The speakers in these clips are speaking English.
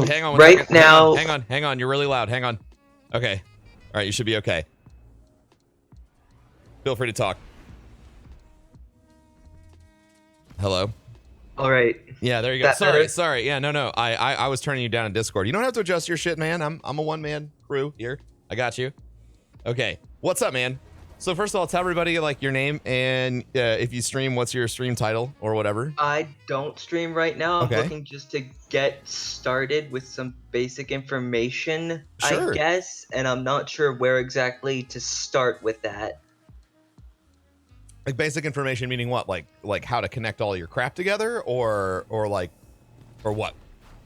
Hang on one Right second. now, Hang on. You're really loud. Hang on. Okay. All right, you should be okay. Feel free to talk. Hello? all right. Yeah, there you go. That better? Sorry. Yeah, no. I was turning you down in Discord. You don't have to adjust your shit, man. I'm a one-man crew here. I got you. Okay. What's up, man? So first of all, tell everybody like your name and if you stream, what's your stream title or whatever. I don't stream right now. I'm Okay. looking just to get started with some basic information, Sure. I guess, and I'm not sure where exactly to start with that. Like basic information meaning what? Like how to connect all your crap together or what?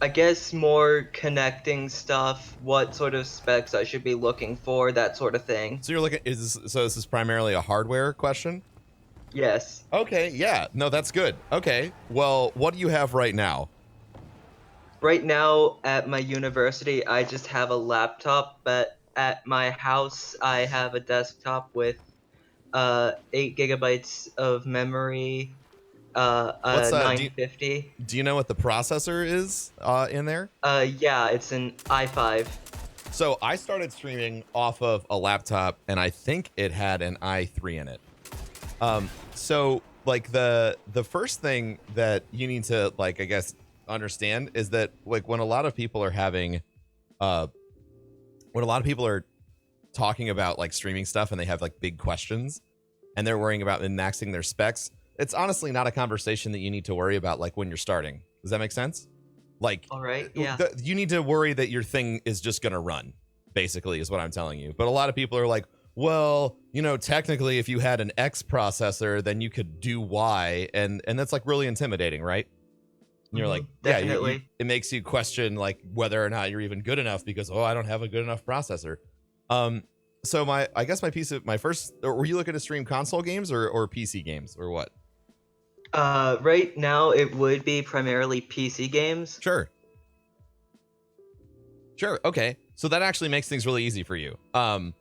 I guess more connecting stuff, what sort of specs I should be looking for, that sort of thing. So you're looking so this is primarily a hardware question? Yes. Okay, yeah. No, that's good. Okay. Well, what do you have right now? Right now at my university, I just have a laptop, but at my house, I have a desktop with 8 gigabytes of memory, What's 950. Do you know what the processor is in there? Yeah, it's an i5. So I started streaming off of a laptop, and I think it had an i3 in it. So like the first thing that you need to like I guess understand is that like when a lot of people are having, when a lot of people are talking about like streaming stuff and they have like big questions, and they're worrying about maxing their specs. It's honestly not a conversation that you need to worry about like when you're starting. Does that make sense? Like, All right, yeah. You need to worry that your thing is just going to run, basically, is what I'm telling you. But a lot of people are like, well, you know, technically, if you had an X processor, then you could do Y. And that's like really intimidating, right? And you're like, yeah, definitely. it makes you question like whether or not you're even good enough because, oh, I don't have a good enough processor. So I guess my first, were you looking to stream console games or PC games or what? Right now it would be primarily PC games. Sure. Okay. So that actually makes things really easy for you. So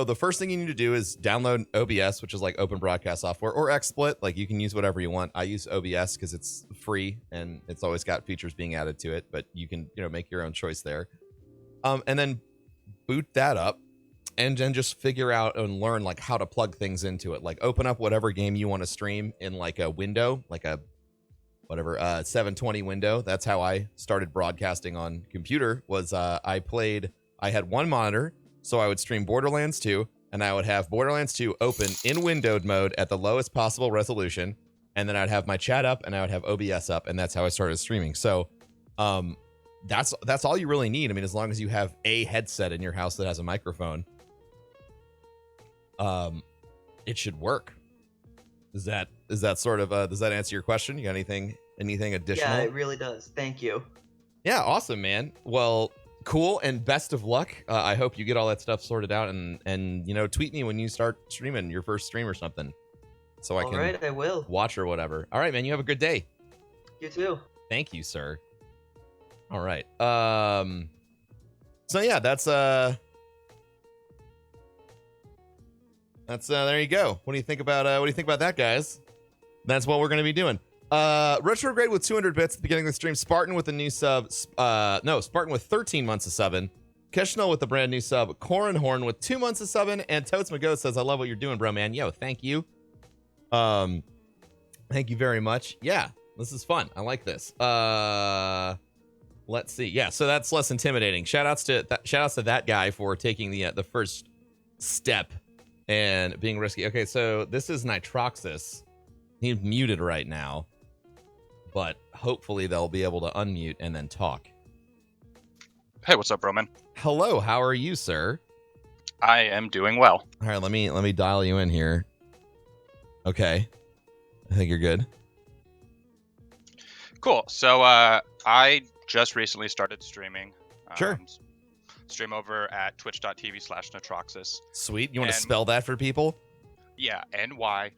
the first thing you need to do is download OBS, which is like open broadcast software, or XSplit. Like you can use whatever you want. I use OBS because it's free and it's always got features being added to it, but you can, make your own choice there. And then boot that up and then just figure out and learn like how to plug things into it. Like open up whatever game you want to stream in like a window, like a whatever 720 window. That's how I started broadcasting on computer. Was I had one monitor, so I would stream Borderlands 2, and I would have Borderlands 2 open in windowed mode at the lowest possible resolution, and then I'd have my chat up and I would have OBS up, and that's how I started streaming. So that's all you really need. I mean, as long as you have a headset in your house that has a microphone, it should work. Is that sort of does that answer your question? You got anything additional? Yeah, it really does. Thank you. Yeah, awesome, man. Well, cool, and best of luck. I hope you get all that stuff sorted out, and tweet me when you start streaming your first stream or something, so I can. All right, I will. Watch or whatever. All right, man. You have a good day. You too. Thank you, sir. All right. So yeah, that's there you go. What do you think about that, guys? That's what we're going to be doing. Retrograde with 200 bits at the beginning of the stream. Spartan with a new sub. Spartan with 13 months of subbing. Kishnell with a brand new sub. Corinhorn with 2 months of subbing. And Totes Mago says, I love what you're doing, bro, man. Yo, thank you. Thank you very much. Yeah, this is fun. I like this. Let's see. Yeah, so that's less intimidating. Shout outs to that guy for taking the first step and being risky. Okay, so this is Nitroxis. He's muted right now, but hopefully they'll be able to unmute and then talk. Hey, what's up, Broman? Hello, how are you, sir? I am doing well. All right, let me dial you in here. Okay, I think you're good. Cool. So I just recently started streaming. Sure. Stream over at twitch.tv/Nitroxis. Sweet. You want to spell that for people? Yeah, NYTROXSIS.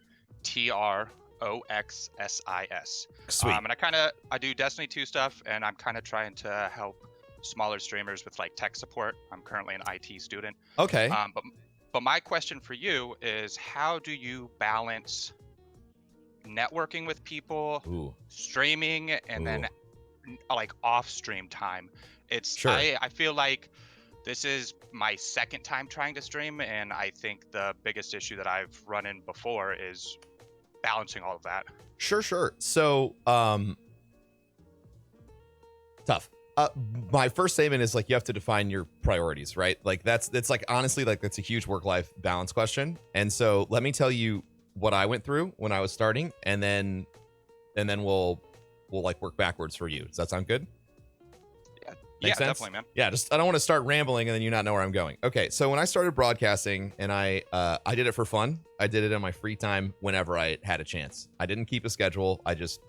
Sweet. And I do Destiny 2 stuff, and I'm kind of trying to help smaller streamers with like tech support. I'm currently an IT student. Okay. But my question for you is, how do you balance networking with people, streaming, and then like off stream time. It's Sure. I feel like this is my second time trying to stream, and I think the biggest issue that I've run in before is balancing all of that. Sure. So, tough. My first statement is like you have to define your priorities, right? Like it's like honestly like that's a huge work-life balance question. And so let me tell you what I went through when I was starting, and then we'll like work backwards for you. Does that sound good? Yeah, sense? definitely, man. Yeah, just I don't want to start rambling and then you not know where I'm going. Okay, so when I started broadcasting, and I did it for fun. I did it in my free time whenever I had a chance. I didn't keep a schedule. I just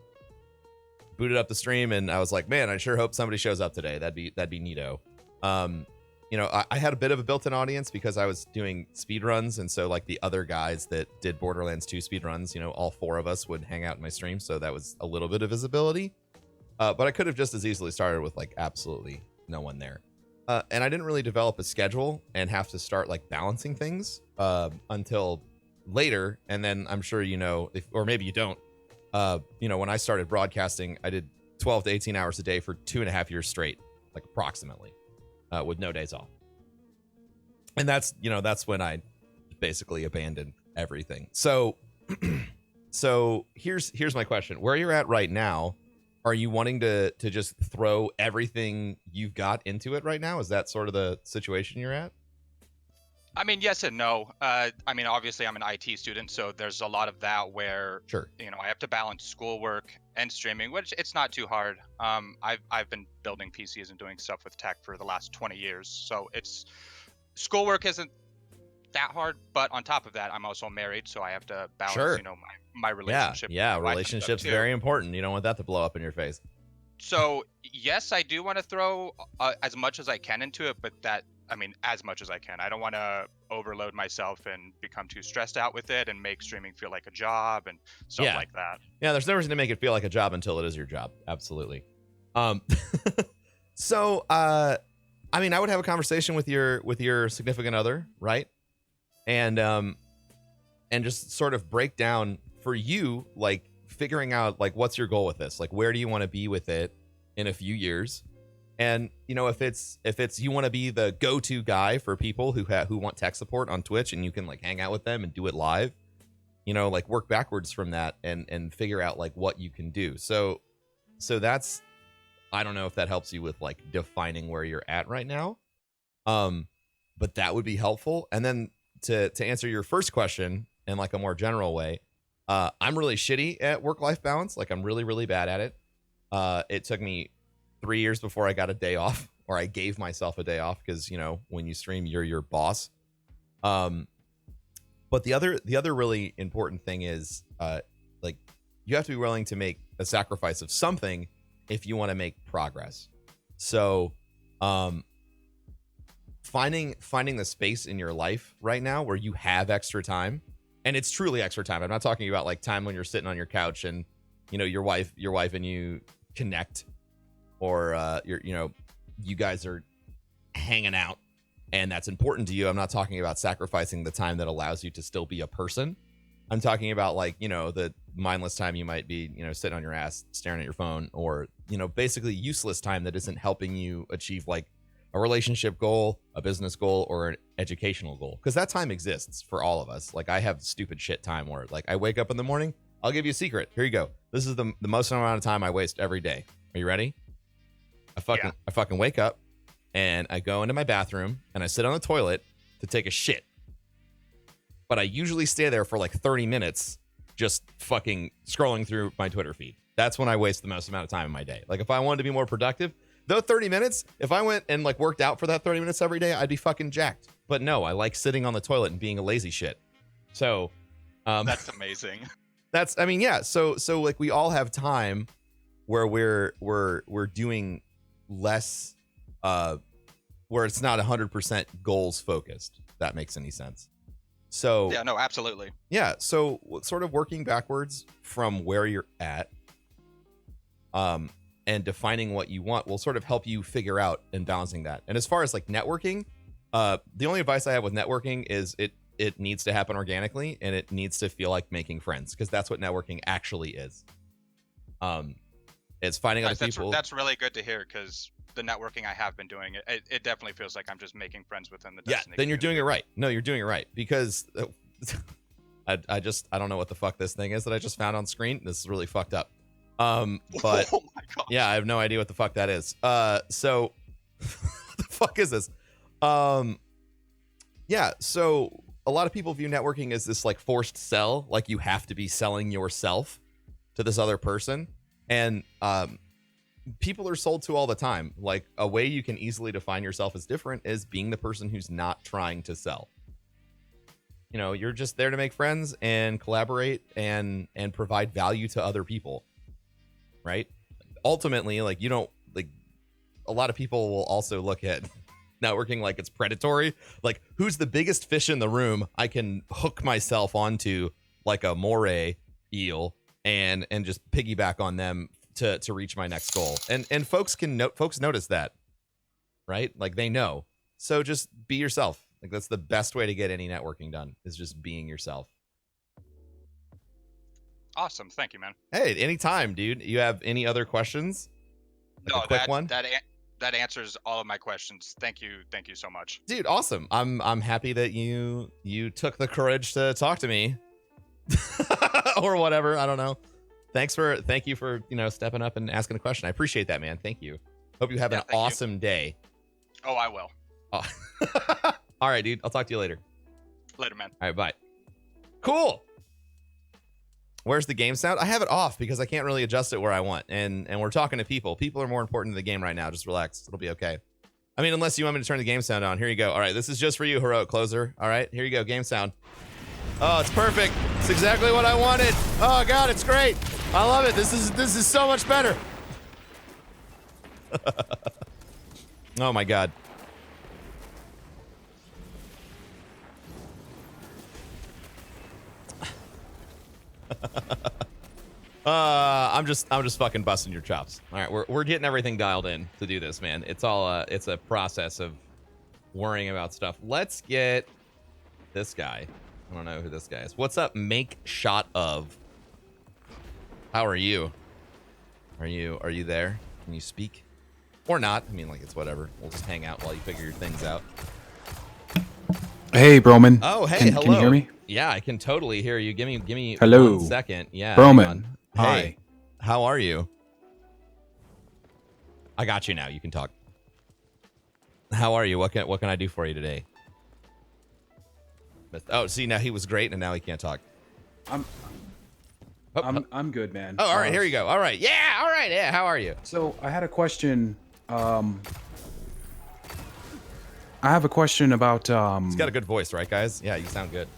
booted up the stream, and I was like, man, I sure hope somebody shows up today. That'd be neato. I had a bit of a built-in audience because I was doing speed runs, and so like the other guys that did Borderlands 2 speed runs, all 4 of us would hang out in my stream, so that was a little bit of visibility. But I could have just as easily started with like absolutely no one there. And I didn't really develop a schedule and have to start like balancing things until later. And then I'm sure or maybe you don't. When I started broadcasting, I did 12 to 18 hours a day for 2.5 years straight, like approximately, with no days off. And that's when I basically abandoned everything. So, so here's my question: where you're at right now, are you wanting to just throw everything you've got into it right now? Is that sort of the situation you're at? I mean, yes and no. I mean, obviously, I'm an IT student, so there's a lot of that where, Sure. I have to balance schoolwork and streaming, which it's not too hard. I've been building PCs and doing stuff with tech for the last 20 years, so schoolwork isn't that hard. But on top of that, I'm also married, so I have to balance, Sure. my relationship. Yeah, relationship's very important. You don't want that to blow up in your face. So yes, I do want to throw as much as I can into it, but as much as I can. I don't want to overload myself and become too stressed out with it and make streaming feel like a job and stuff like that. Yeah, there's no reason to make it feel like a job until it is your job. Absolutely. So, I would have a conversation with your significant other, right? And just sort of break down for you, like figuring out like what's your goal with this? Like where do you want to be with it in a few years? And if it's you want to be the go-to guy for people who want tech support on Twitch, and you can like hang out with them and do it live, like work backwards from that and figure out like what you can do. So that's, I don't know if that helps you with like defining where you're at right now. But that would be helpful. And then to answer your first question in like a more general way, I'm really shitty at work-life balance. Like I'm really, really bad at it. It took me 3 years before I got a day off, or I gave myself a day off, because when you stream, you're your boss. But the other really important thing is like you have to be willing to make a sacrifice of something if you want to make progress. So finding the space in your life right now where you have extra time, and it's truly extra time. I'm not talking about like time when you're sitting on your couch and your wife and you connect, or you guys are hanging out and that's important to you. I'm not talking about sacrificing the time that allows you to still be a person. I'm talking about like, the mindless time you might be, sitting on your ass staring at your phone, or, basically useless time that isn't helping you achieve like a relationship goal, a business goal, or an educational goal. Because that time exists for all of us. Like I have stupid shit time where like I wake up in the morning. I'll give you a secret. Here you go. This is the most amount of time I waste every day. Are you ready? I fucking wake up and I go into my bathroom and I sit on the toilet to take a shit. But I usually stay there for like 30 minutes just fucking scrolling through my Twitter feed. That's when I waste the most amount of time in my day. Like if I wanted to be more productive, though 30 minutes, if I went and like worked out for that 30 minutes every day, I'd be fucking jacked. But no, I like sitting on the toilet and being a lazy shit. So that's amazing. So like we all have time where we're doing less, where it's not 100% goals focused. If that makes any sense. So yeah, no, absolutely. Yeah. So sort of working backwards from where you're at, and defining what you want will sort of help you figure out and balancing that. And as far as like networking, the only advice I have with networking is it needs to happen organically, and it needs to feel like making friends, because that's what networking actually is. It's finding other Nice, people. That's really good to hear, because the networking I have been doing, it definitely feels like I'm just making friends within the Destiny Then you're doing community. it right. No, you're doing it right, because I don't know what the fuck this thing is that I just found on screen. This is really fucked up. But Oh my god. yeah, I have no idea what the fuck that is. So what the fuck is this? Yeah, so a lot of people view networking as this like forced sell, like you have to be selling yourself to this other person. And people are sold to all the time. Like a way you can easily define yourself as different is being the person who's not trying to sell. You know, you're just there to make friends and collaborate and provide value to other people. Right? Ultimately, like you don't like a lot of people will also look at networking like it's predatory. Like, who's the biggest fish in the room I can hook myself onto, like a moray eel, and just piggyback on them to reach my next goal. And folks notice that, right? Like they know. So just be yourself. Like that's the best way to get any networking done, is just being yourself. Awesome, thank you, man. Hey, anytime, dude. You have any other questions? Like No, a quick one? That answers all of my questions. Thank you so much. Dude, awesome. I'm happy that you took the courage to talk to me. Or whatever, I don't know. Thank you for, stepping up and asking a question. I appreciate that, man. Thank you. Hope you have an awesome day. Oh, I will. Oh. All right, dude. I'll talk to you later. Later, man. All right, bye. Cool. Where's the game sound? I have it off because I can't really adjust it where I want. And we're talking to people. People are more important to the game right now. Just relax. It'll be okay. I mean, unless you want me to turn the game sound on. Here you go. All right, this is just for you, Heroic Closer. All right, here you go. Game sound. Oh, it's perfect. It's exactly what I wanted. Oh God, it's great. I love it. This is so much better. Oh my God. I'm just fucking busting your chops. All right, we're getting everything dialed in to do this, man. It's all it's a process of worrying about stuff. Let's get this guy. I don't know who this guy is. What's up, Make Shot of? How are you? Are you there? Can you speak? Or not? I mean, like, it's whatever. We'll just hang out while you figure your things out. Hey, Broman. Oh, hey, hello. Can you hear me? Yeah, I can totally hear you. Give me Hello. 1 second. Yeah. Broman. Hey, Hi. how are you? I got you now. You can talk. How are you? What can I do for you today? Oh, see, now he was great, and now he can't talk. I'm good, man. Oh, all right. Here you go. All right. Yeah. All right. Yeah. How are you? So I had a question. I have a question about. He's got a good voice, right, guys? Yeah, you sound good.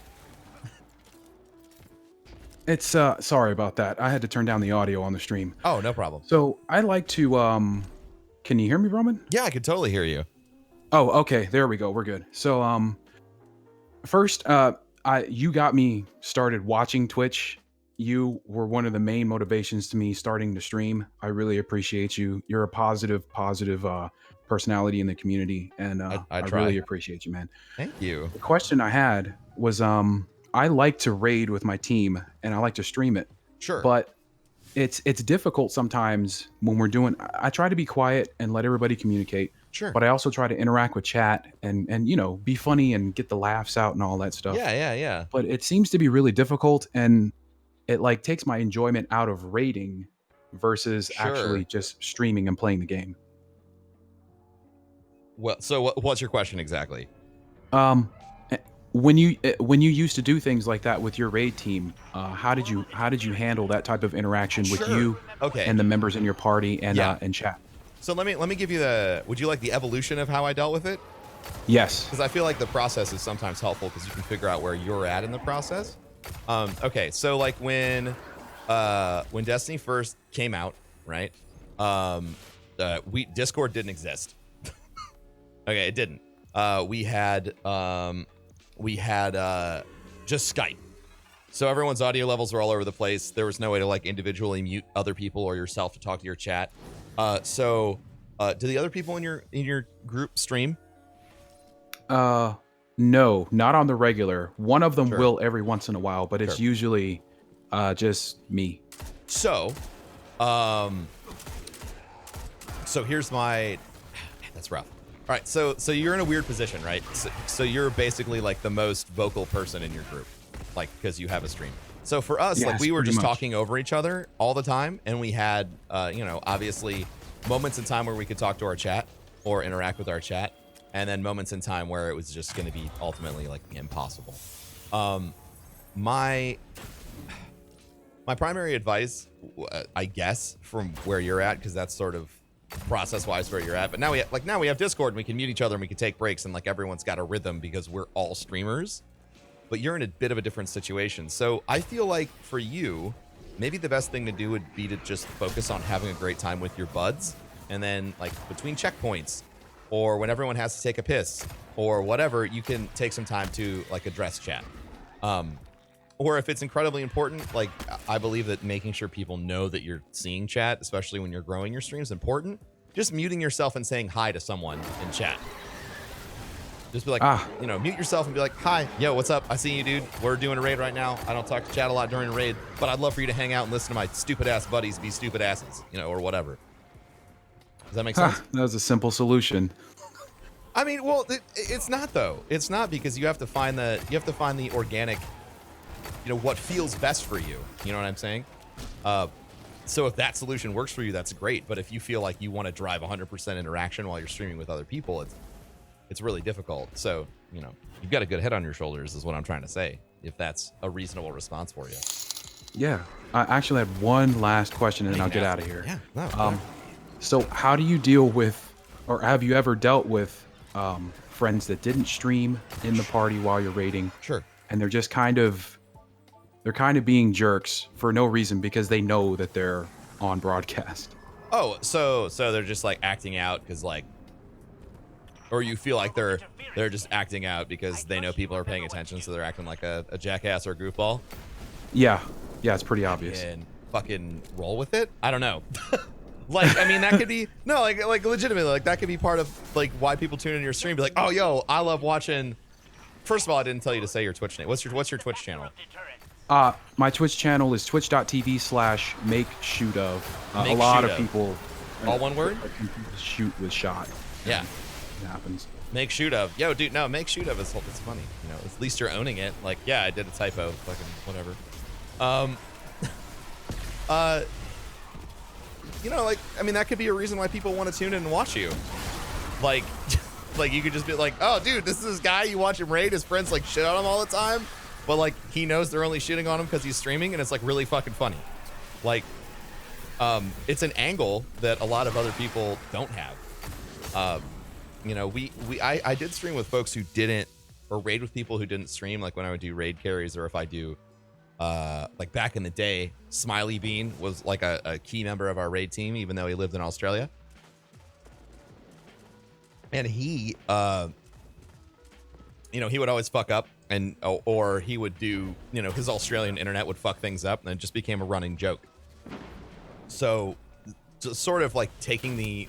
It's sorry about that. I had to turn down the audio on the stream. Oh, no problem. So I'd like to. Can you hear me, Broman? Yeah, I can totally hear you. Oh, okay. There we go. We're good. So first, you got me started watching Twitch. You were one of the main motivations to me starting to stream. I really appreciate you. You're a positive personality in the community, and I really appreciate you, man. Thank you. The question I had was, I like to raid with my team, and I like to stream it. Sure. But it's difficult sometimes when we're doing. I try to be quiet and let everybody communicate. Sure. But I also try to interact with chat and be funny and get the laughs out and all that stuff. Yeah. But it seems to be really difficult, and it like takes my enjoyment out of raiding versus actually just streaming and playing the game. Well, so what's your question exactly? When you used to do things like that with your raid team, how did you handle that type of interaction with you and the members in your party and chat? So let me give you would you like the evolution of how I dealt with it? Yes. Because I feel like the process is sometimes helpful because you can figure out where you're at in the process. Okay, so like when Destiny first came out, right? Discord didn't exist. Okay, it didn't. We had just Skype. So everyone's audio levels were all over the place. There was no way to like individually mute other people or yourself to talk to your chat. So do the other people in your group stream? No, not on the regular. One of them will every once in a while, but it's usually just me. So So here's my, that's rough. All right, so you're in a weird position, right? So you're basically like the most vocal person in your group, like because you have a stream. So for us, like Yes, we were pretty just much. talking over each other all the time, and we had, you know, obviously moments in time where we could talk to our chat or interact with our chat, and then moments in time where it was just going to be ultimately like impossible. My primary advice, I guess, from where you're at, because that's sort of process-wise where you're at. But now we have Discord, and we can mute each other, and we can take breaks, and like everyone's got a rhythm because we're all streamers. But you're in a bit of a different situation. So I feel like for you, maybe the best thing to do would be to just focus on having a great time with your buds, and then like between checkpoints, or when everyone has to take a piss, or whatever, you can take some time to like address chat. Or if it's incredibly important, like I believe that making sure people know that you're seeing chat, especially when you're growing your stream, is important. Just muting yourself and saying hi to someone in chat. Just be like, you know, mute yourself and be like, hi, yo, what's up? I see you, dude. We're doing a raid right now. I don't talk to chat a lot during a raid, but I'd love for you to hang out and listen to my stupid ass buddies be stupid asses, you know, or whatever. Does that make sense? That was a simple solution. I mean, well, it's not though. It's not, because you have to find the organic, you know, what feels best for you. You know what I'm saying? So if that solution works for you, that's great. But if you feel like you want to drive 100% interaction while you're streaming with other people, it's really difficult. So, you know, you've got a good head on your shoulders is what I'm trying to say, if that's a reasonable response for you. Yeah. I actually had one last question, and then I'll get out of here. Yeah. No, So how do you deal with, or have you ever dealt with friends that didn't stream in the party while you're raiding? Sure. And they're just kind of being jerks for no reason because they know that they're on broadcast. Oh, so they're just like acting out because like, or you feel like they're just acting out because they know people are paying attention, so they're acting like a jackass or a goofball. Yeah, it's pretty obvious. And fucking roll with it. I don't know. Like, I mean, that could be no, like legitimately, like that could be part of like why people tune in your stream. Be like, oh, yo, I love watching. First of all, I didn't tell you to say your Twitch name. What's your Twitch channel? My Twitch channel is twitch.tv/makeshootofs. A lot of people. All one word? Shoot with shot. Yeah. It happens. Make shoot of. Yo, dude, no, make shoot of is it's funny. You know, at least you're owning it. Like, yeah, I did a typo. Fucking whatever. You know, like, I mean, that could be a reason why people want to tune in and watch you. Like, like you could just be like, oh, dude, this is this guy. You watch him raid. His friends like shit on him all the time, but like he knows they're only shitting on him because he's streaming, and it's like really fucking funny. Like, it's an angle that a lot of other people don't have. You know, I did stream with folks who didn't, or raid with people who didn't stream, like when I would do raid carries, or if I do, like back in the day, Smiley Bean was like a key member of our raid team, even though he lived in Australia. And he, you know, he would always fuck up, and or he would do, you know, his Australian internet would fuck things up, and it just became a running joke. So, sort of like taking the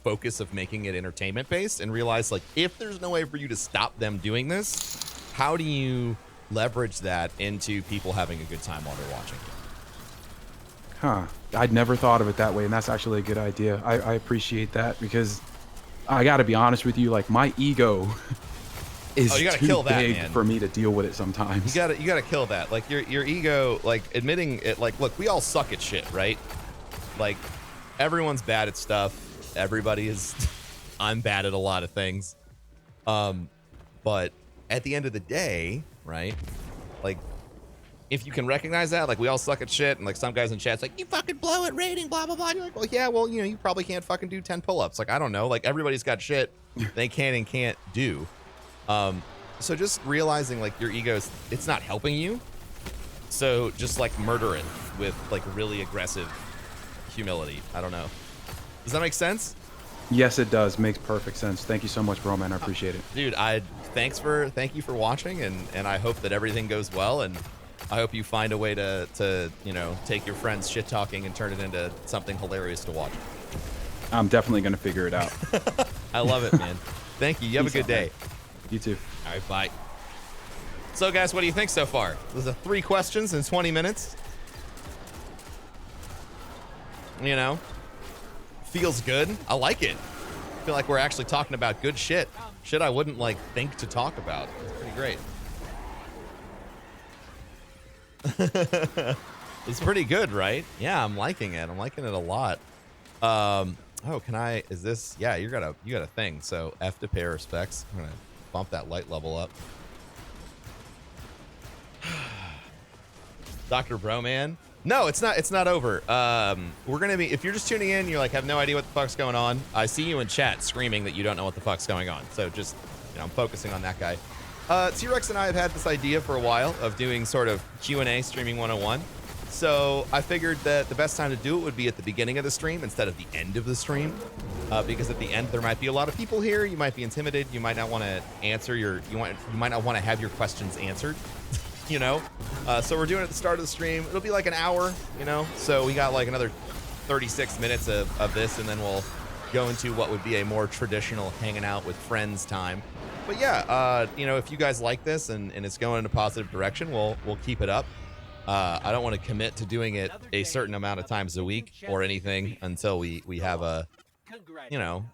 focus of making it entertainment based, and realize like if there's no way for you to stop them doing this, how do you leverage that into people having a good time while they're watching? Huh. I'd never thought of it that way, and that's actually a good idea. I appreciate that, because I got to be honest with you, like my ego is you gotta too kill that, big man. for me to deal with it sometimes. You gotta kill that. Like your ego, like admitting it. Like, look, we all suck at shit, right? Like everyone's bad at stuff. Everybody is. I'm bad at a lot of things. But at the end of the day, right? Like, if you can recognize that, like we all suck at shit, and like some guys in chat's like, you fucking blow at rating, blah blah blah. And you're like, well, yeah, well, you know, you probably can't fucking do 10 pull-ups. Like, I don't know. Like everybody's got shit they can and can't do. So just realizing like your ego, it's not helping you. So just like murder it with like really aggressive humility. I don't know. Does that make sense? Yes, it does. Makes perfect sense. Thank you so much, Broman. I appreciate it. Dude, thank you for watching, and I hope that everything goes well, and I hope you find a way to you know, take your friends shit talking and turn it into something hilarious to watch. I'm definitely gonna figure it out. I love it, man. Thank you. You have a good day. You too. All right, bye. So guys, what do you think so far? Those are 3 questions in 20 minutes. You know, feels good. I like it. I feel like we're actually talking about good shit. Shit I wouldn't like think to talk about. It's pretty great. It's pretty good, right? Yeah, I'm liking it. I'm liking it a lot. Oh, can I, is this, yeah, you got a thing. So F to pay respects. I'm gonna bump that light level up. Dr. Broman. No, it's not over. We're gonna be, if you're just tuning in, you're like, have no idea what the fuck's going on. I see you in chat screaming that you don't know what the fuck's going on. So just, I'm focusing on that guy. T-Rex and I have had this idea for a while of doing sort of Q&A streaming 101. So I figured that the best time to do it would be at the beginning of the stream instead of the end of the stream, because at the end there might be a lot of people here. You might be intimidated. You might not want to answer you might not want to have your questions answered. So we're doing it at the start of the stream. It'll be like an hour. So we got like another 36 minutes of this, and then we'll go into what would be a more traditional hanging out with friends time. But yeah, if you guys like this and it's going in a positive direction, we'll keep it up. I don't want to commit to doing it a certain amount of times a week or anything until we have a,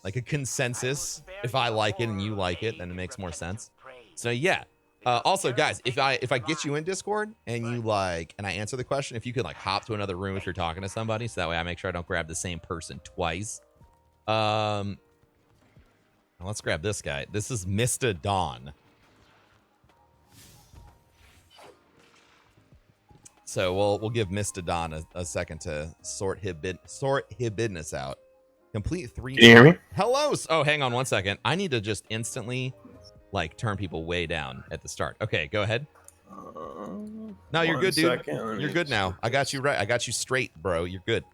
like a consensus. If I like it and you like it, then it makes more sense. So yeah. Also, guys, if I get you in Discord and you and I answer the question, if you could like hop to another room if you're talking to somebody, so that way I make sure I don't grab the same person twice. Let's grab this guy. This is Mr. Dawn. So we'll give Mr. Dawn a second to sort his business out. Complete 3. Can you hear me? Hello. Oh, hang on one second. I need to just instantly turn people way down at the start. Okay, go ahead. No, you're good, dude. You're good now. I got you right. I got you straight, bro. You're good.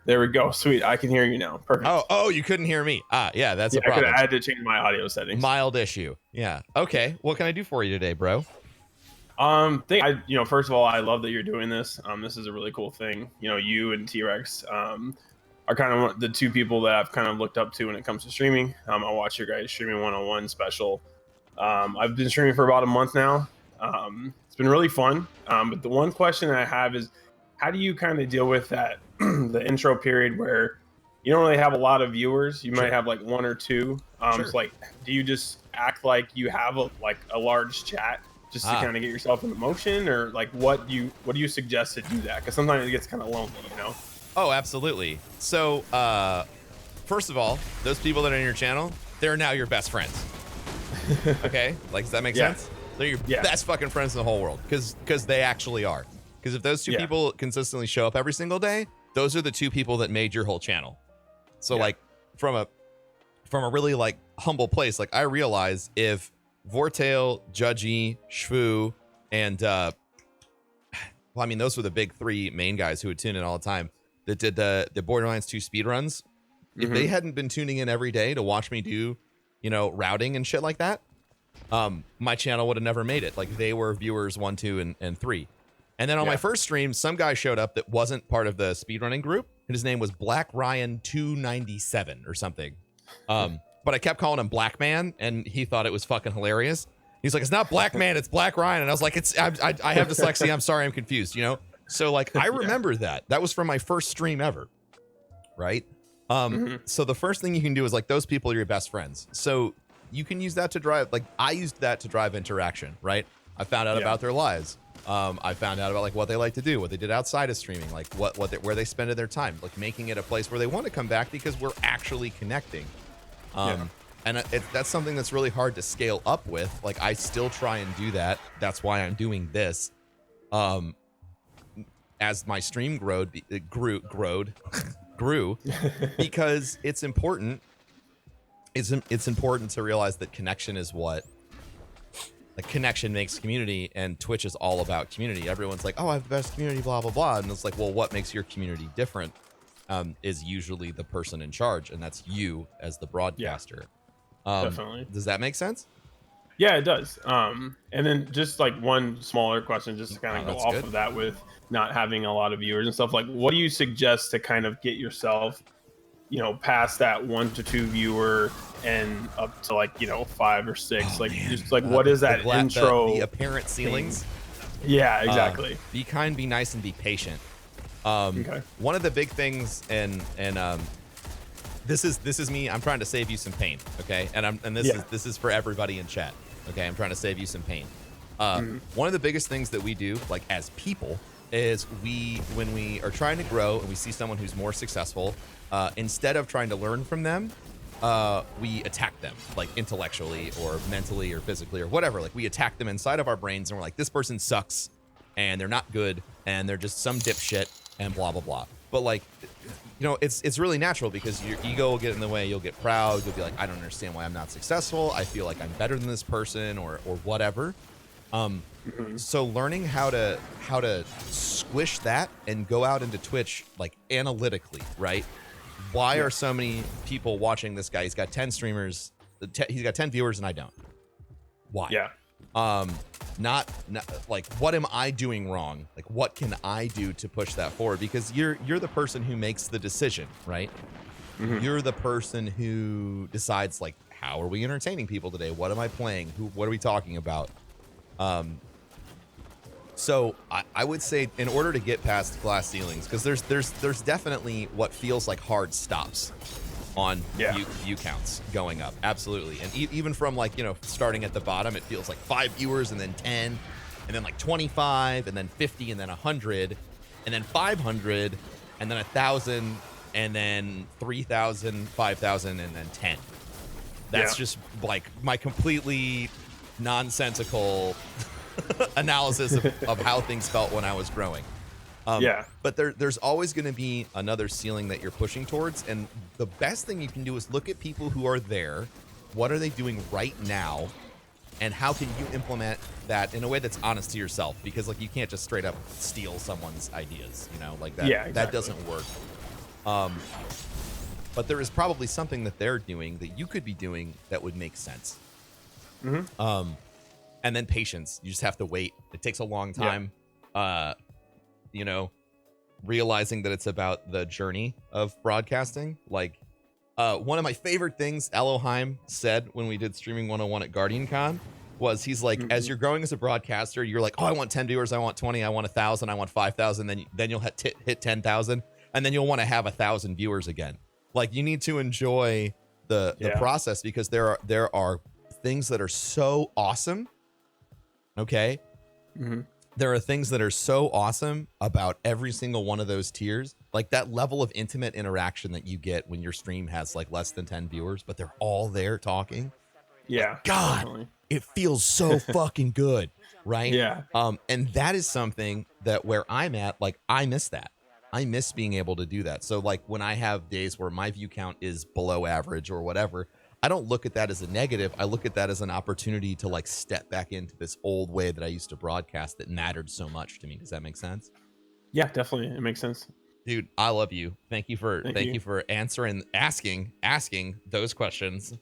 There we go. Sweet. I can hear you now. Perfect. Oh, you couldn't hear me. Yeah, that's a problem. I had to change my audio settings. Mild issue. Yeah. Okay. What can I do for you today, bro? First of all, I love that you're doing this. This is a really cool thing. You and T-Rex are kind of the two people that I've kind of looked up to when it comes to streaming. I watch your guys' streaming 101 special. I've been streaming for about a month now. It's been really fun. But the one question I have is, how do you kind of deal with that, the intro period where you don't really have a lot of viewers? You might have like one or two. Sure. So do you just act like you have a large chat just to kind of get yourself in motion, or what do you suggest to do that? Because sometimes it gets kind of lonely, Oh, absolutely. So, first of all, those people that are in your channel, they're now your best friends. Okay, does that make sense? They're your best fucking friends in the whole world, because they actually are. Because if those two people consistently show up every single day, those are the two people that made your whole channel. So from a really humble place, I realize if Vortail, Judgy, Shvu, and those were the big 3 main guys who would tune in all the time that did the Borderlands 2 speedruns. If they hadn't been tuning in every day to watch me do, routing and shit like that, my channel would have never made it. They were viewers 1, 2, and 3. And then on my first stream, some guy showed up that wasn't part of the speedrunning group, and his name was Black Ryan 297 or something. But I kept calling him Black Man, and he thought it was fucking hilarious. He's like, it's not Black Man, it's Black Ryan. And I was like, I have dyslexia. I'm sorry, I'm confused, So I remember that. That was from my first stream ever, right? So the first thing you can do is those people are your best friends. So you can use that to drive, I used that to drive interaction, right? I found out about their lives. I found out about what they like to do, what they did outside of streaming, where they spended their time, making it a place where they want to come back because we're actually connecting. And that's something that's really hard to scale up with. I still try and do that. That's why I'm doing this. As my stream grew, because it's important. It's important to realize that connection is what. Connection makes community, and Twitch is all about community. Everyone's like, oh, I have the best community, blah, blah, blah. And it's well, what makes your community different is usually the person in charge, and that's you as the broadcaster. Definitely. Does that make sense? Yeah, it does. And then just one smaller question, just to kind of go off of that with not having a lot of viewers and stuff. What do you suggest to kind of get yourself, past that 1 to 2 viewer and up to 5 or 6? What is that intro? The apparent ceilings. Yeah, exactly. Be kind, be nice, and be patient. Okay. One of the big things, and this is me. I'm trying to save you some pain, okay? And this is for everybody in chat, okay? I'm trying to save you some pain. One of the biggest things that we do, like as people, is when we are trying to grow and we see someone who's more successful, instead of trying to learn from them, we attack them, like intellectually or mentally or physically or whatever. Like we attack them inside of our brains, and we're like, this person sucks, and they're not good, and they're just some dipshit, and blah blah blah. But like, you know, it's really natural because your ego will get in the way. You'll get proud. You'll be like, I don't understand why I'm not successful. I feel like I'm better than this person, or whatever. So learning how to squish that and go out into Twitch like analytically, right? Why are so many people watching this guy? He's got 10 streamers. He's got 10 viewers, and I don't. Why? Yeah. Not like, what am I doing wrong? Like, what can I do to push that forward? Because you're the person who makes the decision, right? You're the person who decides, like, how are we entertaining people today? What am I playing? What are we talking about? So I would say, in order to get past glass ceilings, because there's definitely what feels like hard stops on view counts going up. Absolutely. And even from, like, you know, starting at the bottom, it feels like 5 viewers and then 10 and then like 25 and then 50 and then 100 and then 500 and then 1,000 and then 3,000, 5,000 and then 10. That's just like my completely nonsensical analysis of how things felt when I was growing. But there's always going to be another ceiling that you're pushing towards, and the best thing you can do is look at people who are there. What are they doing right now, and how can you implement that in a way that's honest to yourself? Because, like, you can't just straight up steal someone's ideas, you know, like that. That doesn't work. But there is probably something that they're doing that you could be doing that would make sense. And then patience. You just have to wait. It takes a long time. You know, realizing that it's about the journey of broadcasting. Like, one of my favorite things Elohim said when we did Streaming 101 at GuardianCon was, he's like, as you're growing as a broadcaster, you're like, oh, I want 10 viewers, I want 20, I want 1,000, I want 5,000. Then you'll hit 10,000, and then you'll want to have 1,000 viewers again. Like, you need to enjoy the process, because there are things that are so awesome. Okay. There are things that are so awesome about every single one of those tiers. Like that level of intimate interaction that you get when your stream has like less than 10 viewers, but they're all there talking. Yeah. Like, God, definitely. It feels so fucking good. Right. Yeah. And that is something that where I'm at, like, I miss that. I miss being able to do that. So like when I have days where my view count is below average or whatever, I don't look at that as a negative. I look at that as an opportunity to like step back into this old way that I used to broadcast that mattered so much to me. Does that make sense? Yeah, definitely. It makes sense. Dude, I love you. Thank you for asking those questions.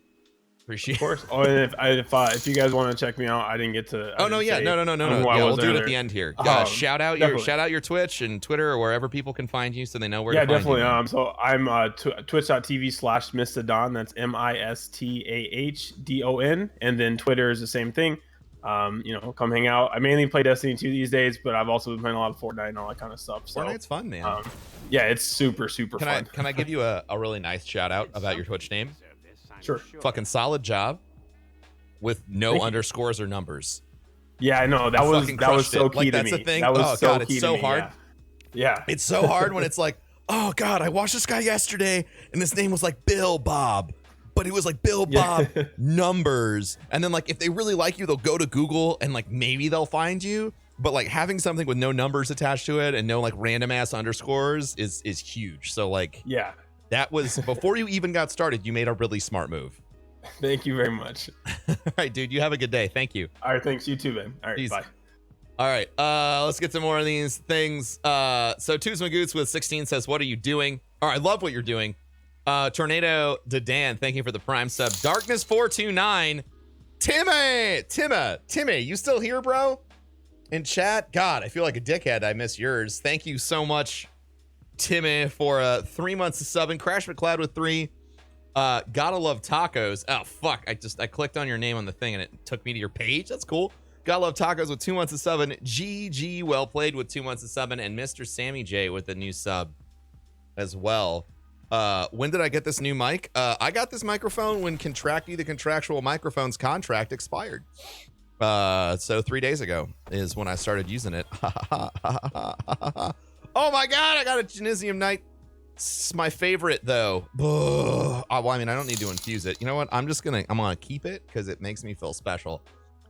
Appreciate it. Of course. Oh, and if you guys want to check me out, I didn't get to. No. Yeah, we'll do it at the end here. Shout out your Twitch and Twitter or wherever people can find you, so they know where to find definitely. you. So I'm twitch.tv/Mistadon. That's MISTAHDON. And then Twitter is the same thing. You know, come hang out. I mainly play Destiny 2 these days, but I've also been playing a lot of Fortnite and all that kind of stuff. So Fortnite's fun, man. Yeah, it's super fun. Can I give you a really nice shout out about your Twitch name? Sure. Fucking solid job with no underscores or numbers. Yeah, I know. That was so key to me. That's the thing. That was God, it's so hard. Yeah. It's so hard when it's like, oh God, I watched this guy yesterday and his name was like Bill Bob. But it was like Bill Bob numbers. And then like if they really like you, they'll go to Google and like maybe they'll find you. But like having something with no numbers attached to it and no like random ass underscores is huge. So like that was before you even got started, you made a really smart move. Thank you very much. All right, dude, you have a good day. Thank you. All right, thanks. You too, man. All right, Peace. Bye. All right, let's get to more of these things. So Toots Magoots with 16 says, what are you doing? All right, I love what you're doing. Tornado Dedan, thank you for the prime sub. Darkness 429. Timmy, you still here, bro? In chat? God, I feel like a dickhead. I miss yours. Thank you so much, Timmy, for 3 months of subbing. Crash McCloud with 3. Gotta love tacos. Oh fuck! I clicked on your name on the thing and it took me to your page. That's cool. Gotta love tacos with 2 months of subbing. GG well played with 2 months of subbing, and Mr. Sammy J with the new sub as well. When did I get this new mic? I got this microphone when the contractual microphones contract expired. So 3 days ago is when I started using it. Oh my god, I got a Genesium Knight. It's my favorite though. Well, I mean, I don't need to infuse it. You know what? I'm gonna keep it because it makes me feel special.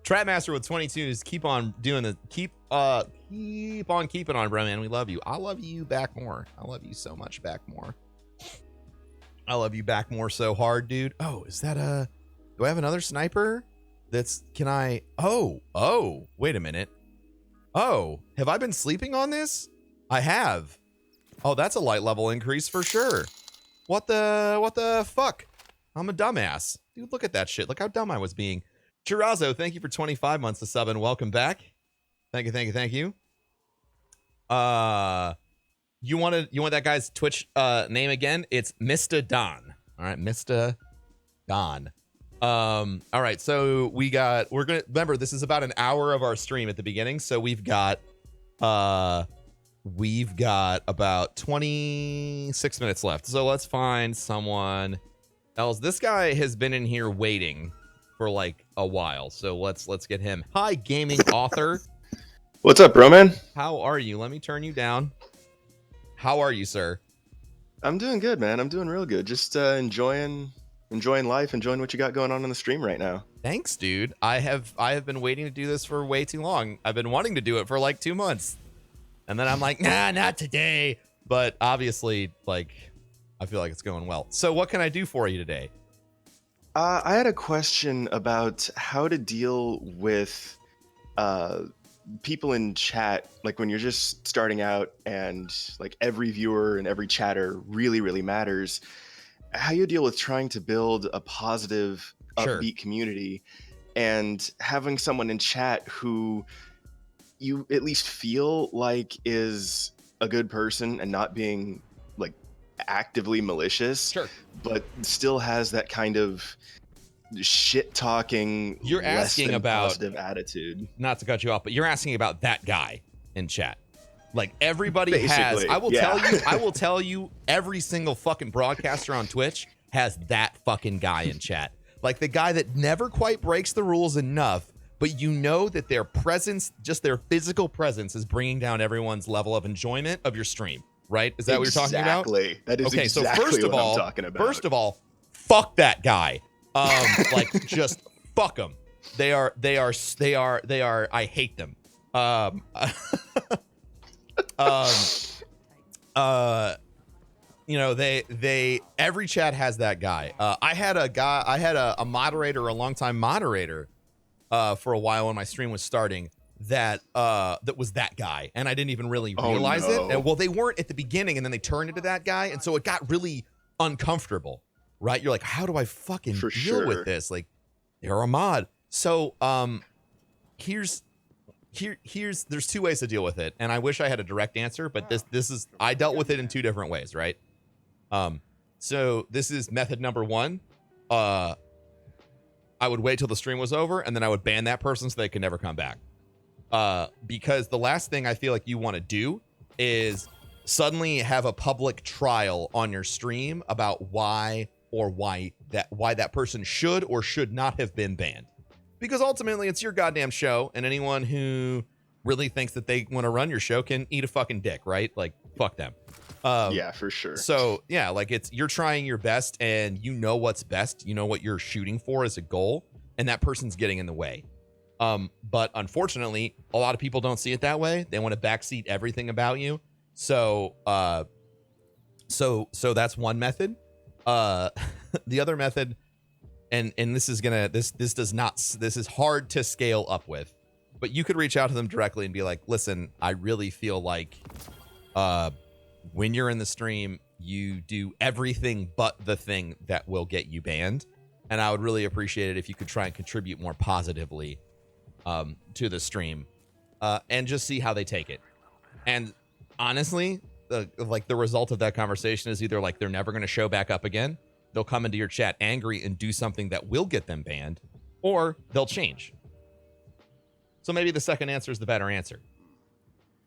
Trapmaster with 22s. Keep on doing the keep on keeping on, bro, man. We love you. I love you back more. I love you so much back more. I love you back more so hard, dude. Oh, is that do I have another sniper? Oh, wait a minute. Oh, have I been sleeping on this? I have. Oh, that's a light level increase for sure. What the fuck? I'm a dumbass. Dude, look at that shit. Look how dumb I was being. Chirazo, thank you for 25 months to sub and welcome back. Thank you. You want that guy's Twitch name again? It's Mr. Don. All right, Mr. Don. All right, so we're gonna remember this is about an hour of our stream at the beginning, so we've got about 26 minutes left. So let's find someone else. This guy has been in here waiting for like a while, so let's get him. Hi, gaming author. What's up, Broman? How are you? Let me turn you down. How are you, sir? I'm doing good, man. I'm doing real good. Just enjoying life, enjoying what you got going on the stream right now. Thanks, dude. I have been waiting to do this for way too long. I've been wanting to do it for like 2 months. And then I'm like, nah, not today. But obviously, like, I feel like it's going well. So what can I do for you today? I had a question about how to deal with people in chat, like when you're just starting out and like every viewer and every chatter really, really matters. How you deal with trying to build a positive, upbeat community and having someone in chat who you at least feel like is a good person and not being like actively malicious, but still has that kind of shit talking, you're asking about positive attitude. Not to cut you off, but you're asking about that guy in chat. Like everybody Basically, has. I will tell you, every single fucking broadcaster on Twitch has that fucking guy in chat. Like the guy that never quite breaks the rules enough, but you know that their presence, just their physical presence, is bringing down everyone's level of enjoyment of your stream. Right? Is that what you're talking about? Exactly. That is okay, exactly so first of what all, I'm talking about. First of all, fuck that guy. Like just fuck them. They are. I hate them. You know, they every chat has that guy. I had a moderator, a longtime moderator, for a while when my stream was starting. That was that guy, and I didn't even really realize it. And, well, they weren't at the beginning, and then they turned into that guy, and so it got really uncomfortable. Right? You're like, how do I fucking deal with this? Like, they're a mod. So, there's 2 ways to deal with it, and I wish I had a direct answer, but this is I dealt with it in 2 different ways, right? So this is method number 1. I would wait till the stream was over, and then I would ban that person so they could never come back. Because the last thing I feel like you want to do is suddenly have a public trial on your stream about why that person should or should not have been banned. Because ultimately it's your goddamn show, and anyone who really thinks that they want to run your show can eat a fucking dick, right? Like, fuck them. Yeah, for sure. So yeah, like you're trying your best, and you know what's best, you know what you're shooting for as a goal, and that person's getting in the way. But unfortunately, a lot of people don't see it that way. They want to backseat everything about you. So that's one method. The other method, and this is hard to scale up with, but you could reach out to them directly and be like, listen, I really feel like when you're in the stream, you do everything but the thing that will get you banned, and I would really appreciate it if you could try and contribute more positively to the stream, and just see how they take it. And honestly, the result of that conversation is either like they're never going to show back up again, they'll come into your chat angry and do something that will get them banned, or they'll change. So maybe the second answer is the better answer.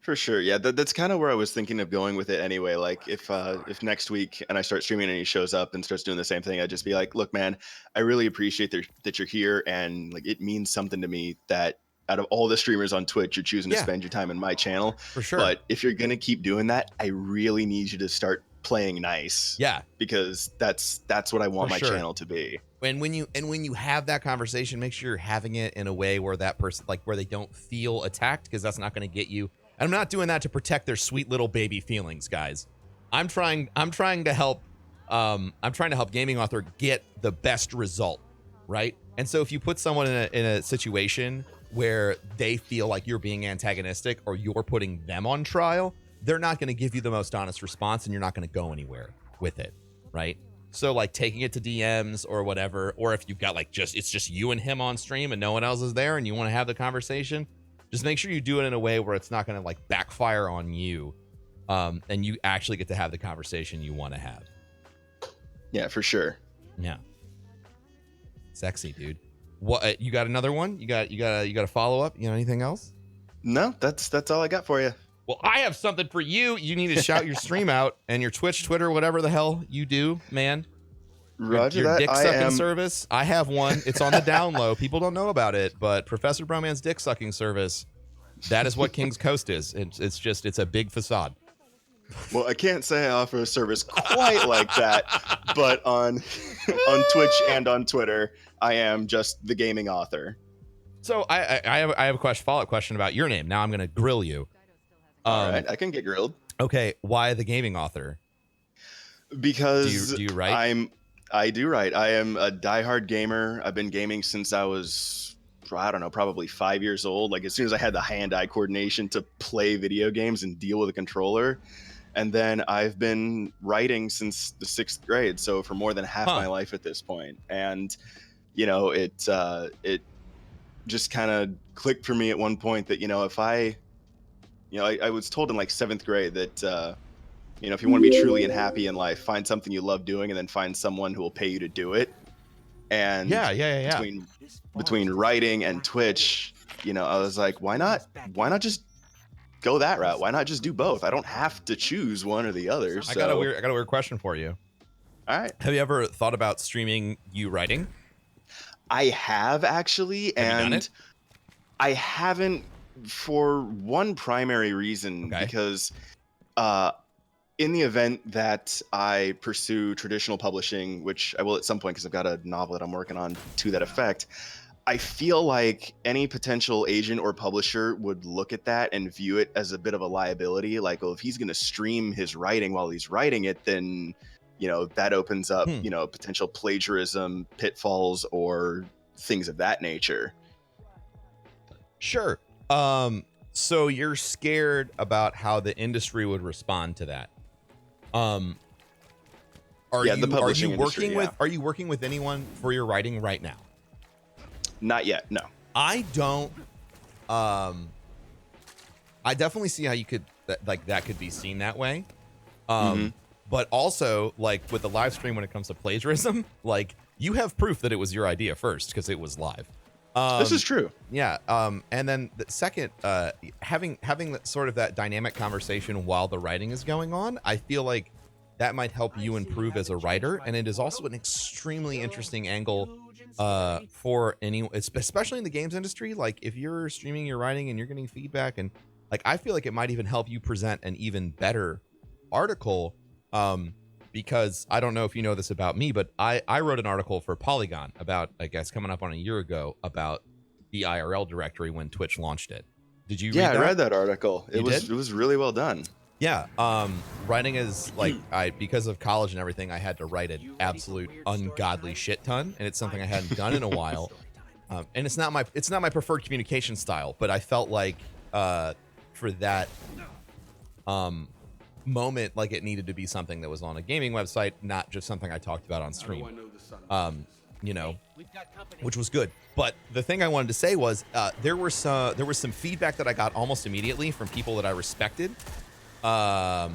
For sure. Yeah, that's kind of where I was thinking of going with it anyway. Like if next week and I start streaming and he shows up and starts doing the same thing, I'd just be like, look, man, I really appreciate that you're here, and like it means something to me that out of all the streamers on Twitch, you're choosing to Yeah. spend your time in my channel. For sure. But if you're gonna keep doing that, I really need you to start playing nice. Yeah. Because that's what I want For my sure. channel to be. And when you have that conversation, make sure you're having it in a way where that person, like, where they don't feel attacked, because that's not going to get you. And I'm not doing that to protect their sweet little baby feelings, guys. I'm trying to help Gaming Author get the best result, right? And so if you put someone in a situation where they feel like you're being antagonistic or you're putting them on trial, they're not going to give you the most honest response, and you're not going to go anywhere with it, right? So like taking it to DMs or whatever, or if you've got like it's just you and him on stream and no one else is there and you want to have the conversation, just make sure you do it in a way where it's not going to like backfire on you, and you actually get to have the conversation you want to have. Yeah, for sure. Yeah. Sexy, dude. What, you got another one? You got a follow up? You know, anything else? No, that's all I got for you. Well, I have something for you. You need to shout your stream out and your Twitch, Twitter, whatever the hell you do, man. Roger your that. dick sucking service. I have one. It's on the down low. People don't know about it, but Professor Broman's dick sucking service. That is what King's Coast is. It's a big facade. Well, I can't say I offer a service quite like that, but on Twitch and on Twitter, I am just the gaming author. So I have a follow-up question about your name. Now I'm going to grill you. All right, I can get grilled. Okay, why the gaming author? Because do you write? I do write. I am a diehard gamer. I've been gaming since I was, I don't know, probably 5 years old. Like as soon as I had the hand-eye coordination to play video games and deal with a controller. And then I've been writing since the 6th grade, so for more than half my life at this point. And you know, it just kind of clicked for me at one point that, you know, if I was told in like 7th grade that you know, if you want to be truly and happy in life, find something you love doing and then find someone who will pay you to do it. And between writing and Twitch, you know, I was like, why not just go that route? Why not just do both? I don't have to choose one or the other. So. I got a weird question for you. All right. Have you ever thought about streaming you writing? I have actually, and I haven't for one primary reason, because in the event that I pursue traditional publishing, which I will at some point because I've got a novel that I'm working on to that effect, I feel like any potential agent or publisher would look at that and view it as a bit of a liability. Like, well, if he's going to stream his writing while he's writing it, then, you know, that opens up, you know, potential plagiarism, pitfalls, or things of that nature. Sure. So you're scared about how the industry would respond to that. Are you working with anyone for your writing right now? Not yet, no. I don't. I definitely see how you could that could be seen that way. But also, like with the live stream, when it comes to plagiarism, like you have proof that it was your idea first because it was live. This is true. Yeah. And then the second, having sort of that dynamic conversation while the writing is going on, I feel like that might help you improve as a writer, and it is also an extremely interesting angle for anyone, especially in the games industry. Like if you're streaming your writing and you're getting feedback, and like I feel like it might even help you present an even better article, because I don't know if you know this about me, but I wrote an article for Polygon about, I guess coming up on a year ago, about the IRL directory when Twitch launched it. Did you read that? I read that article. It was really well done. Yeah. Writing is like, because of college and everything, I had to write an absolute ungodly shit ton, and it's something I hadn't done in a while. And it's not my preferred communication style, but I felt like for that moment, like it needed to be something that was on a gaming website, not just something I talked about on stream. You know, which was good. But the thing I wanted to say was there was some feedback that I got almost immediately from people that I respected, about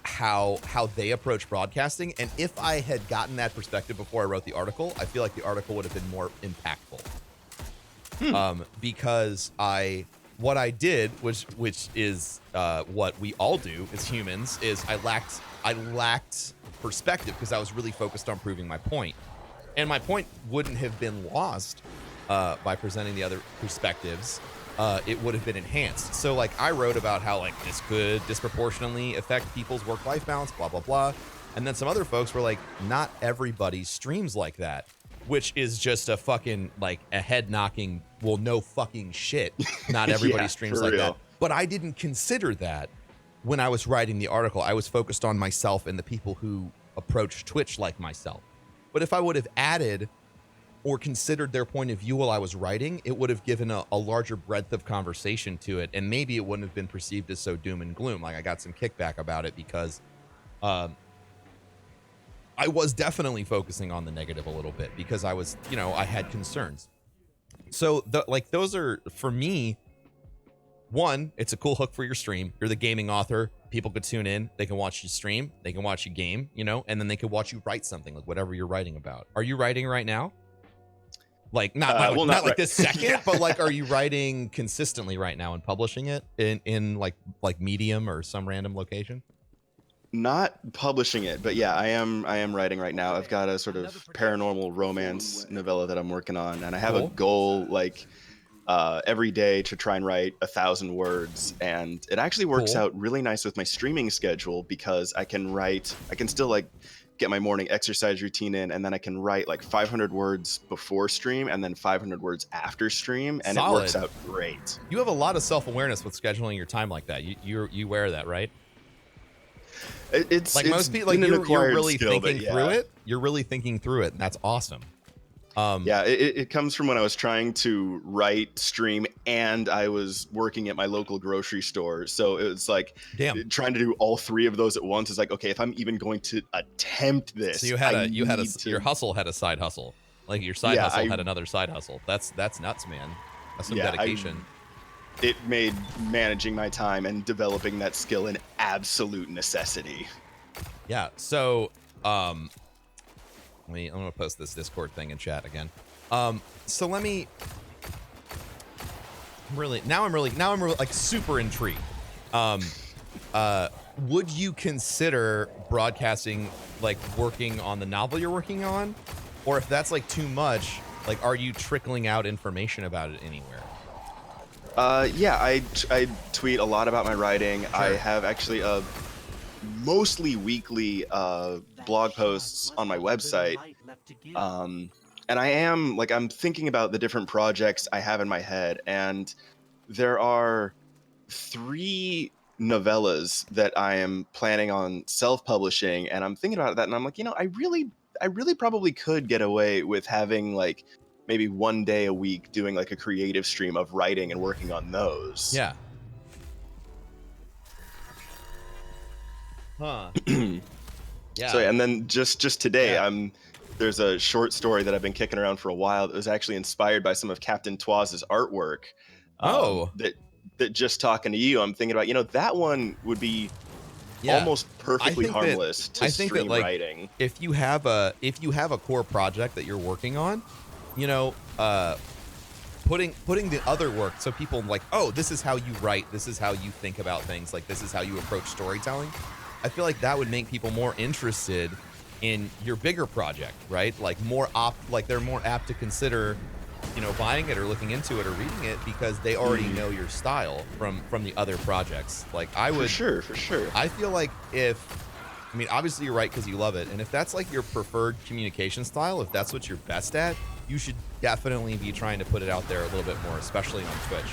how they approach broadcasting. And if I had gotten that perspective before I wrote the article, I feel like the article would have been more impactful. Because I what I did, which is what we all do as humans, is I lacked perspective because I was really focused on proving my point, and my point wouldn't have been lost by presenting the other perspectives. It would have been enhanced. So like I wrote about how like this could disproportionately affect people's work-life balance, blah blah blah, and then some other folks were like, not everybody streams like that, which is just a fucking like a head knocking. Well, no fucking shit. Not everybody Yeah, streams for like real. that. But I didn't consider that when I was writing the article. I was focused on myself and the people who approach Twitch like myself. But if I would have added or considered their point of view while I was writing, it would have given a larger breadth of conversation to it, and maybe it wouldn't have been perceived as so doom and gloom. Like I got some kickback about it because I was definitely focusing on the negative a little bit because I was, you know, I had concerns. So those are, for me, one, it's a cool hook for your stream. You're the gaming author. People could tune in. They can watch you stream. They can watch you game, you know, and then they could watch you write something, like whatever you're writing about. Are you writing right now? Like not like this second, but like, are you writing consistently right now and publishing it in like Medium or some random location? Not publishing it, but yeah, I am writing right now. I've got a sort of paranormal romance novella that I'm working on, and I have a goal like every day to try and write 1,000 words, and it actually works out really nice with my streaming schedule because I can still like get my morning exercise routine in, and then I can write like 500 words before stream and then 500 words after stream, and Solid. It works out great. You have a lot of self-awareness with scheduling your time like that. You wear that, right? It's like most people, like you're really thinking through it. You're really thinking through it, and that's awesome. Yeah, it comes from when I was trying to write, stream, and I was working at my local grocery store. So it was like, trying to do all three of those at once is like, okay, if I'm even going to attempt this, so your hustle had a side hustle, like your side hustle had another side hustle. That's nuts, man. That's some dedication. It made managing my time and developing that skill an absolute necessity. Yeah. So, I'm gonna post this Discord thing in chat again. So let me I'm really like super intrigued. Would you consider broadcasting, like working on the novel you're working on, or if that's like too much, like are you trickling out information about it anywhere? Yeah, I tweet a lot about my writing. Sure. I have actually mostly weekly blog posts on my website. And I'm thinking about the different projects I have in my head, and there are 3 novellas that I am planning on self-publishing, and I'm thinking about that, and I'm like, you know, I really probably could get away with having like maybe 1 day a week doing like a creative stream of writing and working on those. Yeah. Huh. Yeah. So, and then just today, there's a short story that I've been kicking around for a while that was actually inspired by some of Captain Twaz's artwork. That just talking to you, I'm thinking about, you know, that one would be almost perfectly harmless to stream writing. If you have a core project that you're working on, you know, putting the other work, so people like, oh, this is how you write, this is how you think about things, like this is how you approach storytelling. I feel like that would make people more interested in your bigger project, right? Like they're more apt to consider, you know, buying it or looking into it or reading it because they already know your style from the other projects. Like I would for sure. I feel like obviously you're right because you love it, and if that's like your preferred communication style, if that's what you're best at, you should definitely be trying to put it out there a little bit more, especially on Twitch.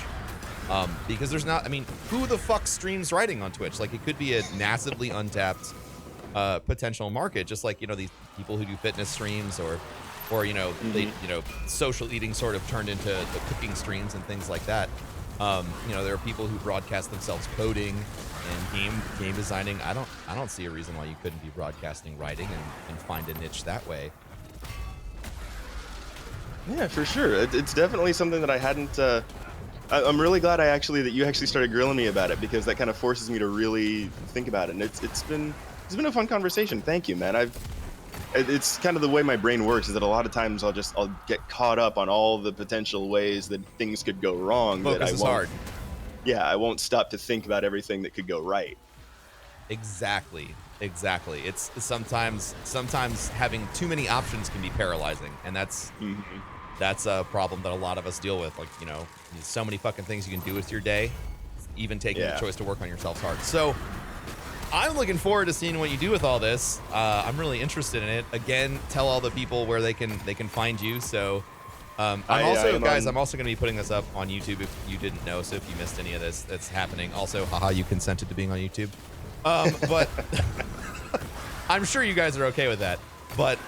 Because there's not, who the fuck streams writing on Twitch? Like, it could be a massively untapped potential market, just like, you know, these people who do fitness streams or you know, they, you know, social eating sort of turned into the cooking streams and things like that. You know, there are people who broadcast themselves coding and game designing. I don't see a reason why you couldn't be broadcasting writing and find a niche that way. Yeah, for sure. It's definitely something that I hadn't. I'm really glad that you actually started grilling me about it, because that kind of forces me to really think about it. And it's been a fun conversation. Thank you, man. It's kind of the way my brain works, is that a lot of times I'll get caught up on all the potential ways that things could go wrong. Focus is hard. yeah, I won't stop to think about everything that could go right. Exactly. It's sometimes having too many options can be paralyzing, and that's a problem that a lot of us deal with. Like, you know, there's so many fucking things you can do with your day, even taking the choice to work on yourself's hard. So I'm looking forward to seeing what you do with all this. I'm really interested in it. Again, tell all the people where they can find you. So I'm also going to be putting this up on YouTube if you didn't know. So if you missed any of this that's happening, also, haha, you consented to being on YouTube. But I'm sure you guys are okay with that. But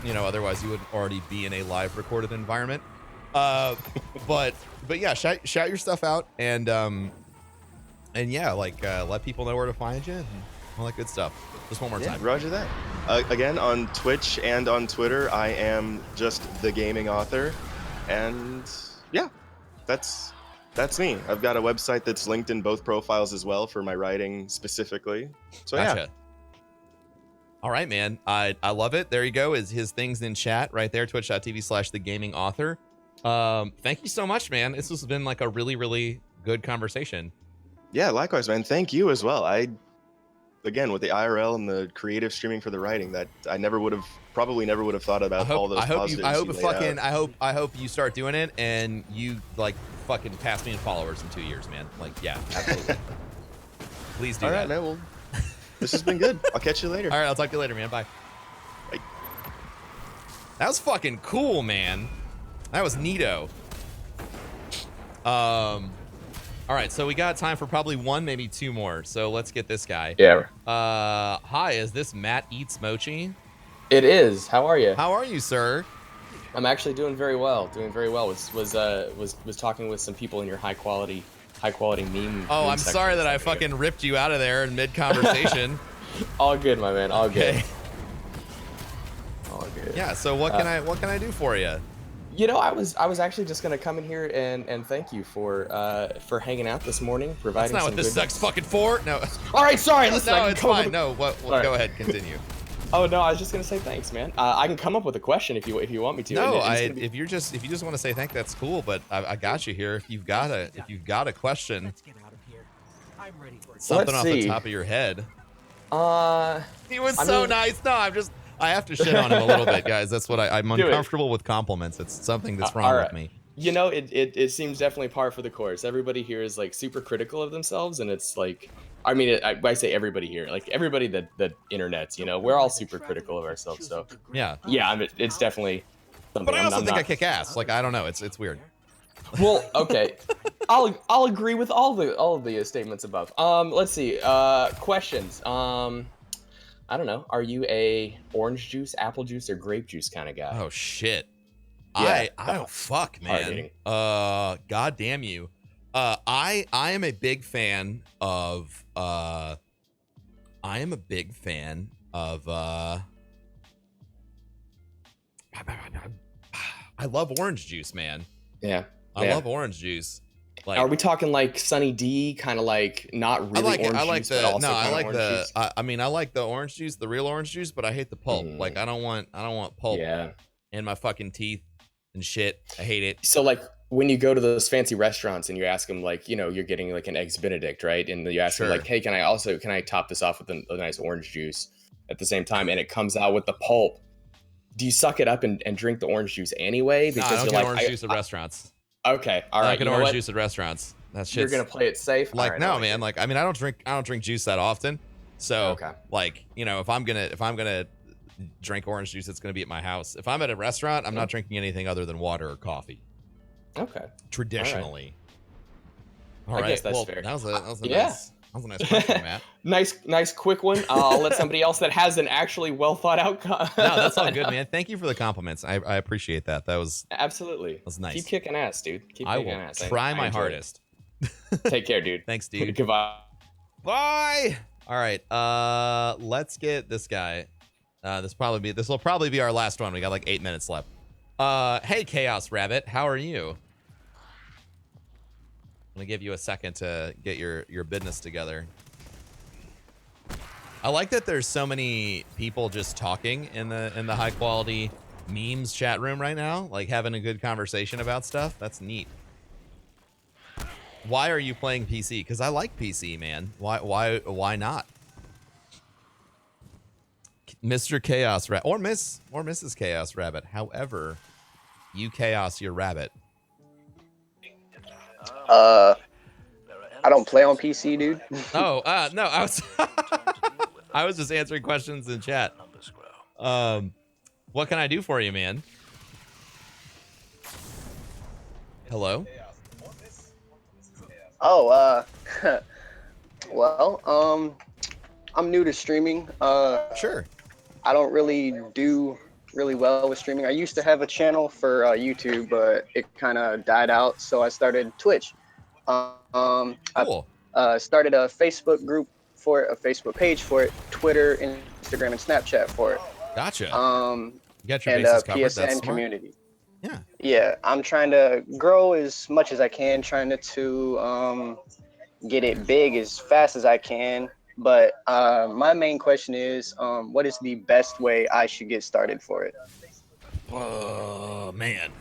you know, otherwise you would already be in a live recorded environment. But yeah, shout your stuff out, and yeah, like let people know where to find you and all that good stuff. Just one more time. Roger that. Again, on Twitch and on Twitter, I am just the gaming author, and yeah, that's me. I've got a website that's linked in both profiles as well for my writing specifically. So Gotcha. yeah. All right, man. I love it. There you go. Is his things in chat right there, twitch.tv/thegamingauthor. Thank you so much, man. This has been like a really, really good conversation. Yeah, likewise, man. Thank you as well. Again, with the IRL and the creative streaming for the writing, that I probably never would have thought about all those positives. I hope you start doing it and you like fucking pass me in followers in 2 years, man. Like, yeah, absolutely. Please do that. All right, man. Well, this has been good. I'll catch you later. All right, I'll talk to you later, man. Bye. Bye. That was fucking cool, man. That was neato. All right, so we got time for probably one, maybe two more. So let's get this guy. Yeah. Hi, is this Matt Eats Mochi? It is. How are you? How are you, sir? I'm actually doing very well. Was talking with some people in your high quality meme. Oh, meme I'm section sorry that I here. fucking ripped you out of there in mid conversation. All good, my man. All good. Okay. All good. Yeah. So what can I do for you? You know, I was actually just gonna come in here and thank you for hanging out this morning, providing. That's not what this sucks fucking for. No. All right, sorry. Listen, no, it's fine. No, go ahead, continue. Oh no, I was just gonna say thanks, man. I can come up with a question if you want me to. No, if you just want to say thanks, that's cool. But I got you here. If you've got a question, Let's get out of here. I'm ready for something off the top of your head. He was so nice. No, I have to shit on him a little bit, guys. That's what I'm uncomfortable with compliments. It's something that's wrong with me. You know, it seems definitely par for the course. Everybody here is like super critical of themselves, and it's like, I mean, I say everybody here, like everybody that internets, you know, we're all super critical of ourselves. So yeah, I mean, it's definitely something. But I also think I kick ass. Like, I don't know. It's weird. Well, okay, I'll agree with all of the statements above. Let's see. Questions. I don't know. Are you a orange juice, apple juice, or grape juice kind of guy? Oh shit. Yeah. I don't fuck, man. God damn you. I am a big fan of I love orange juice, man. Yeah. I love orange juice. Like, are we talking like Sunny D, kind of like not really orange juice, but also orange juice? I mean, I like the orange juice, the real orange juice, but I hate the pulp. Like, I don't want pulp in my fucking teeth and shit. I hate it. So like when you go to those fancy restaurants and you ask them, like, you know, you're getting like an Eggs Benedict, right? And you ask them like, hey, can I top this off with a nice orange juice at the same time? And it comes out with the pulp. Do you suck it up and drink the orange juice anyway? Because I don't get orange juice at restaurants. Okay, all right. I get orange juice at restaurants. That shit's, you're gonna play it safe. Like, right, no, man. Like, I mean, I don't drink juice that often. So, okay. Like, you know, if I'm gonna drink orange juice, it's gonna be at my house. If I'm at a restaurant, I'm not drinking anything other than water or coffee. Okay. Traditionally. All right. I guess that's well, fair. That was a nice question, Matt. nice quick one. I'll let somebody else that has an actually well thought out. No, that's all good, man. Thank you for the compliments. I appreciate that. That was absolutely. That was nice. Keep kicking ass, dude. I will try my hardest. Take care, dude. Thanks, dude. Goodbye. Bye. All right. Let's get this guy. This will probably be our last one. We got like 8 minutes left. Hey, Chaos Rabbit, how are you? I'm gonna give you a second to get your business together. I like that there's so many people just talking in the high quality memes chat room right now, like having a good conversation about stuff. That's neat. why are you playing PC? Because I like PC, man. Why not? Mr. Chaos Rabbit or Mrs. Chaos Rabbit. However, you chaos your rabbit. I don't play on PC, dude. Oh, no, I was I was just answering questions in chat. What can I do for you, man? Hello? Oh, well, I'm new to streaming. Sure. I don't really do really well with streaming. I used to have a channel for YouTube, but it kind of died out, so I started Twitch. Cool. I started a Facebook group for it, a Facebook page for it, Twitter, Instagram, and Snapchat for it. Gotcha. You got your and bases covered. That's PSN smart. community. Yeah. Yeah, I'm trying to grow as much as I can, trying to get it big as fast as I can. But my main question is, what is the best way I should get started for it? Oh man.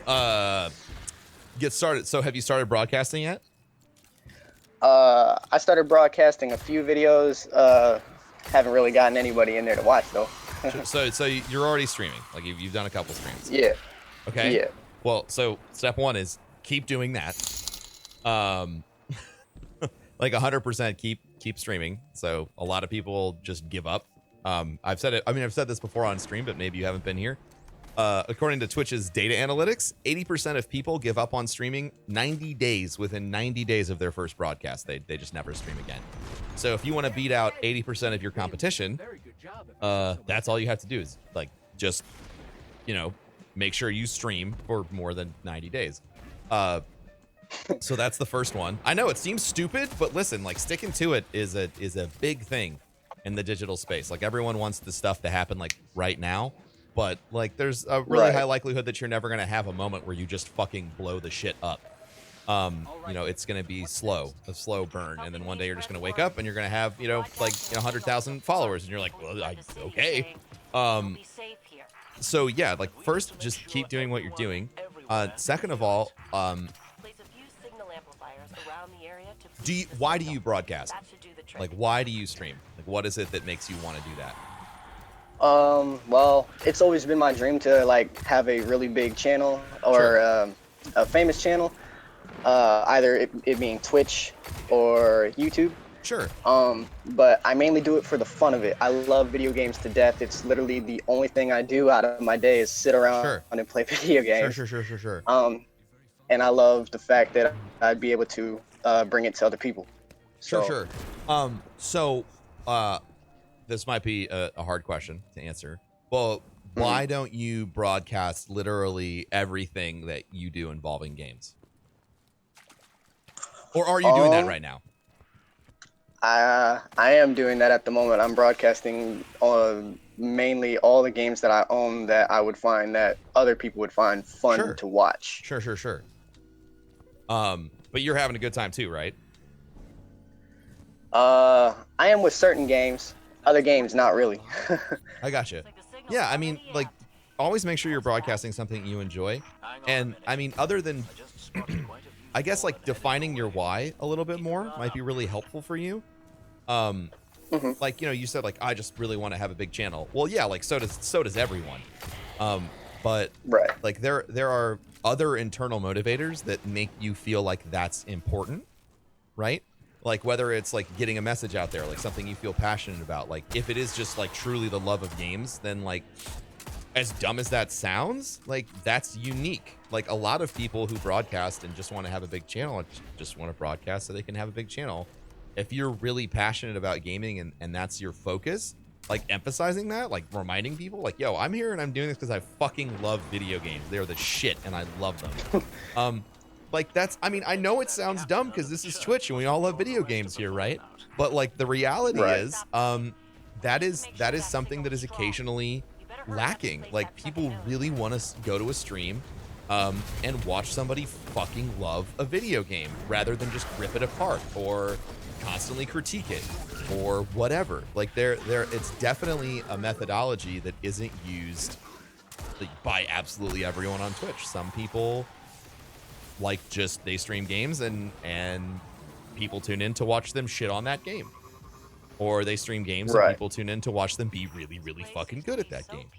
Get started. So have you started broadcasting yet? I started broadcasting a few videos. Haven't really gotten anybody in there to watch though. so you're already streaming. Like you've done a couple streams. Yeah. Okay. Yeah. Well, so step one is keep doing that. Like 100% keep streaming. So a lot of people just give up. I've said it. I mean, I've said this before on stream, but maybe you haven't been here. According to Twitch's data analytics, 80% of people give up on streaming 90 days. Within 90 days of their first broadcast, they just never stream again. So if you want to beat out 80% of your competition, that's all you have to do is like just, make sure you stream for more than 90 days. So that's the first one. I know it seems stupid, but listen, like sticking to it is a big thing in the digital space. Like everyone wants the stuff to happen like right now. But like, there's a really high likelihood that you're never going to have a moment where you just fucking blow the shit up. It's going to be a slow burn. And then one day you're just going to wake up and you're going to have, 100,000 followers. And you're like, well, okay. So yeah, like first, just keep doing what you're doing. Second of all, why do you broadcast? Like, why do you stream? Like, what is it that makes you want to do that? Well, it's always been my dream to like have a really big channel or a famous channel, either it being Twitch or YouTube. Sure. But I mainly do it for the fun of it. I love video games to death. It's literally the only thing I do out of my day is sit around and play video games. Sure. And I love the fact that I'd be able to bring it to other people. Sure. This might be a hard question to answer. Well, why don't you broadcast literally everything that you do involving games? Or are you doing that right now? I am doing that at the moment. I'm broadcasting mainly all the games that I own that I would find that other people would find fun to watch. Sure. But you're having a good time too, right? I am with certain games. Other games, not really. I gotcha. Yeah, I mean, like, always make sure you're broadcasting something you enjoy. And, I mean, other than, I guess, like, defining your why a little bit more might be really helpful for you. Like, you said, like, I just really want to have a big channel. Well, yeah, like, so does everyone. But, like, there are other internal motivators that make you feel like that's important, right? Like whether it's like getting a message out there, like something you feel passionate about, like if it is just like truly the love of games, then like as dumb as that sounds, like that's unique. Like a lot of people who broadcast and just want to have a big channel, just want to broadcast so they can have a big channel. If you're really passionate about gaming and that's your focus, like emphasizing that, like reminding people like, yo, I'm here and I'm doing this because I fucking love video games. They're the shit and I love them. Like that's, I mean, I know it sounds dumb because this is Twitch and we all love video games here, right? But like the reality is, that is something that is occasionally lacking. Like people really want to go to a stream and watch somebody fucking love a video game rather than just rip it apart or constantly critique it or whatever. Like it's definitely a methodology that isn't used by absolutely everyone on Twitch. Some people like just they stream games and people tune in to watch them shit on that game. Or they stream games and Right. people tune in to watch them be really, really fucking good at that game.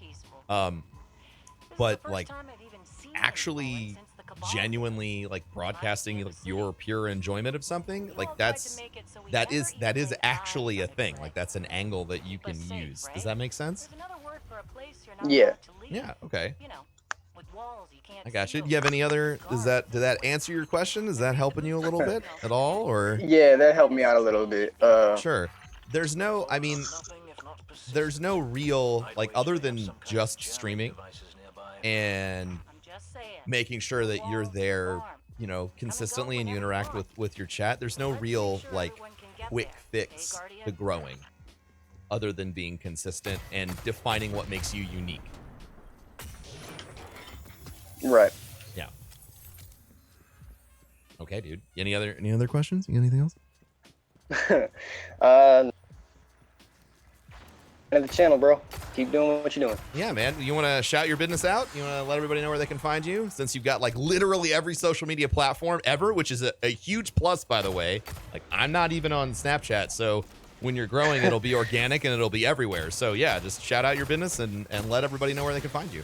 But like actually genuinely like broadcasting like your pure enjoyment of something, like that is actually a thing. Like that's an angle that you can use. Does that make sense? Yeah. Yeah, okay. I got you. Do you have any other, did that answer your question? Is that helping you a little bit at all, or? Yeah, that helped me out a little bit. Sure. There's no real, like, other than just streaming and making sure that you're there, you know, consistently and you interact with your chat, there's no real, like, quick fix to growing other than being consistent and defining what makes you unique. Right. Yeah. Okay, dude. Any other questions? You got anything else? The channel, bro. Keep doing what you're doing. Yeah, man. You want to shout your business out? You want to let everybody know where they can find you? Since you've got like literally every social media platform ever, which is a huge plus, by the way. Like, I'm not even on Snapchat, so when you're growing, it'll be organic and it'll be everywhere. So yeah, just shout out your business and let everybody know where they can find you.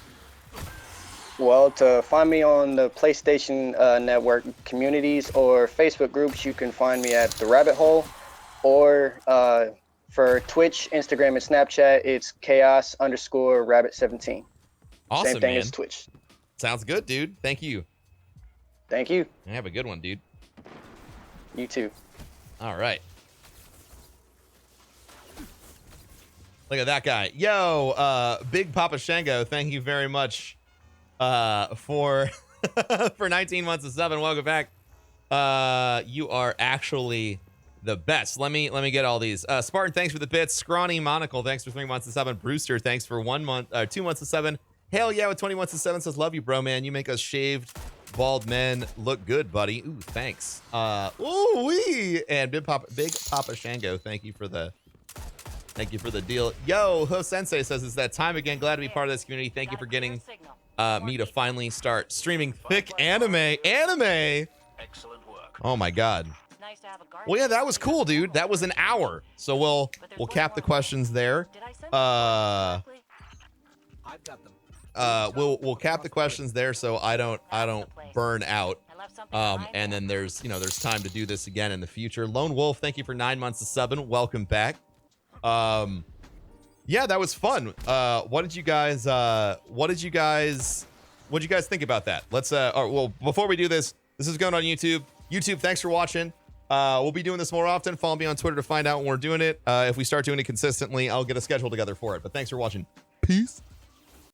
Well, to find me on the PlayStation Network communities or Facebook groups, you can find me at The Rabbit Hole, or for Twitch, Instagram, and Snapchat, it's chaos_rabbit17. Awesome, Same thing man. as Twitch. Sounds good, dude. Thank you. Thank you. Have a good one, dude. You too. All right. Look at that guy. Yo, Big Papa Shango, thank you very much for 19 months of sub, and welcome back. You are actually the best. Let me get all these. Spartan, thanks for the bits. Scrawny Monocle, thanks for 3 months of 7. Brewster, thanks for 2 months of 7. Hell yeah, with 20 months of 7 says, love you, bro, man. You make us shaved bald men look good, buddy. Ooh, thanks. Ooh wee. And Big Papa Shango, thank you for the deal. Yo, Ho Sensei says, it's that time again. Glad to be part of this community. Thank you for getting me to finally start streaming thick anime. Excellent work. Oh my god. Well, yeah, that was cool, dude. That was an hour. So we'll cap the questions there. We'll cap the questions there so I don't burn out. And then there's time to do this again in the future. Lone Wolf, thank you for 9 months of subbing. Welcome back. Yeah, that was fun. What did you guys think about that? Let's before we do this is going on YouTube. YouTube, thanks for watching. We'll be doing this more often. Follow me on Twitter to find out when we're doing it. If we start doing it consistently, I'll get a schedule together for it. But thanks for watching. Peace.